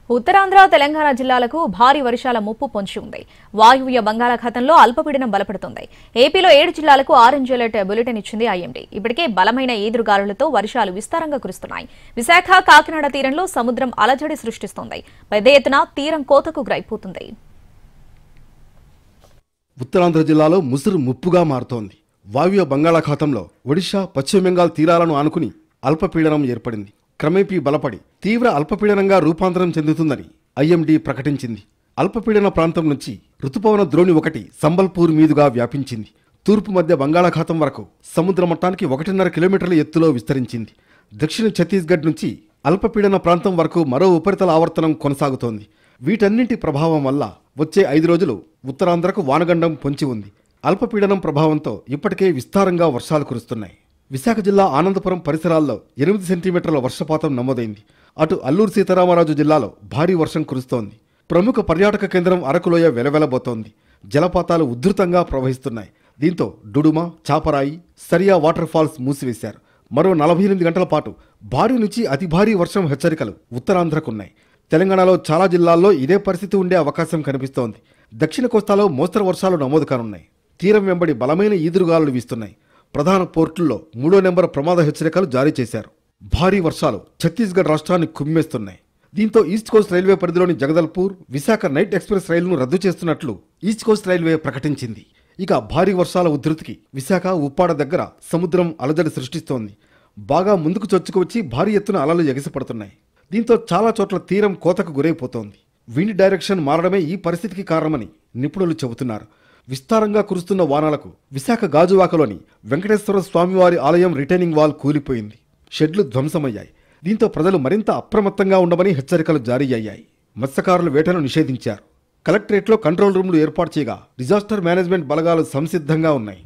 ఉత్తరాంధ్ర తెలంగాణ జిల్లాలకు భారీ వర్షాల ముప్పు పొంచి ఉంది. వాయువ్య బంగాళాఖాతంలో అల్పపీడనం బలపడుతుంది. ఏపీలో 7 జిల్లాలకు ఆరెంజ్ అలర్ట్ బులెటిన్ ఇచ్చింది ఐఎండీ. ఇప్పటికే బలమైన ఈదురుగాలులతో వర్షాలు విస్తారంగా కురుస్తున్నాయి. విశాఖ, కాకినాడ తీరంలో సముద్రం అలజడి సృష్టిస్తోంది. పెద్ద ఎత్తున తీరం కోతకు గురైపోతుంది. ఉత్తరాంధ్ర జిల్లాలో ముసురు ముప్పుగా మారుతోంది. వాయువ్య బంగాళాఖాతంలో ఒడిశా, పశ్చిమ బెంగాల్ తీరాలను ఆనుకుని అల్పపీడనం ఏర్పడింది. క్రమేపీ బలపడి తీవ్ర అల్పపీడనంగా రూపాంతరం చెందుతుందని ఐఎండీ ప్రకటించింది. అల్పపీడన ప్రాంతం నుంచి రుతుపవన ద్రోణి 1 సంబల్పూర్ మీదుగా వ్యాపించింది. తూర్పు మధ్య బంగాళాఖాతం వరకు సముద్ర మట్టానికి 1.5 కిలోమీటర్ల ఎత్తులో విస్తరించింది. దక్షిణ ఛత్తీస్గఢ్ నుంచి అల్పపీడన ప్రాంతం వరకు మరో ఉపరితల ఆవర్తనం కొనసాగుతోంది. వీటన్నింటి ప్రభావం వల్ల వచ్చే 5 రోజులు ఉత్తరాంధ్రకు వానగండం పొంచి ఉంది. అల్పపీడనం ప్రభావంతో ఇప్పటికే విస్తారంగా వర్షాలు కురుస్తున్నాయి. విశాఖ జిల్లా ఆనందపురం పరిసరాల్లో 8 సెంటీమీటర్ల వర్షపాతం నమోదైంది. అటు అల్లూరు సీతారామరాజు జిల్లాలో భారీ వర్షం కురుస్తోంది. ప్రముఖ పర్యాటక కేంద్రం అరకులోయ వెలవెలబోతోంది. జలపాతాలు ఉధృతంగా ప్రవహిస్తున్నాయి. దీంతో డుడుమ, చాపరాయి, సరియా వాటర్ ఫాల్స్ మూసివేశారు. మరో 48 గంటల పాటు భారీ నుంచి అతి భారీ వర్షం హెచ్చరికలు ఉత్తరాంధ్రకున్నాయి. తెలంగాణలో చాలా జిల్లాల్లో ఇదే పరిస్థితి ఉండే అవకాశం కనిపిస్తోంది. దక్షిణ కోస్తాలో మోస్తరు వర్షాలు నమోదు కానున్నాయి. తీరం వెంబడి బలమైన ఈదురుగాలులు వీస్తున్నాయి. ప్రధాన పోర్టుల్లో 3వ నెంబర్ ప్రమాద హెచ్చరికలు జారీ చేశారు. భారీ వర్షాలు ఛత్తీస్గఢ్ రాష్ట్రాన్ని కుమ్మేస్తున్నాయి. దీంతో ఈస్ట్ కోస్ట్ రైల్వే పరిధిలోని జగదల్పూర్, విశాఖ నైట్ ఎక్స్ప్రెస్ రైలును రద్దు చేస్తున్నట్లు ఈస్ట్ కోస్ట్ రైల్వే ప్రకటించింది. ఇక భారీ వర్షాల ఉధృతికి విశాఖ, ఉప్పాడ దగ్గర సముద్రం అలజడి సృష్టిస్తోంది. బాగా ముందుకు చొచ్చుకువచ్చి భారీ ఎత్తున అలలు ఎగసిపడుతున్నాయి. దీంతో చాలా చోట్ల తీరం కోతకు గురైపోతోంది. విండ్ డైరెక్షన్ మారడమే ఈ పరిస్థితికి కారణమని నిపుణులు చెబుతున్నారు. విస్తారంగా కురుస్తున్న వానాలకు విశాఖ గాజువాకలోని వెంకటేశ్వర స్వామివారి ఆలయం రిటైనింగ్ వాల్ కూలిపోయింది. షెడ్లు ధ్వంసమయ్యాయి. దీంతో ప్రజలు మరింత అప్రమత్తంగా ఉండమని హెచ్చరికలు జారీ అయ్యాయి. మత్స్యకారుల వేటను నిషేధించారు. కలెక్టరేట్లో కంట్రోల్ రూమ్లు ఏర్పాటు చేయగా డిజాస్టర్ మేనేజ్మెంట్ బలగాలు సంసిద్ధంగా ఉన్నాయి.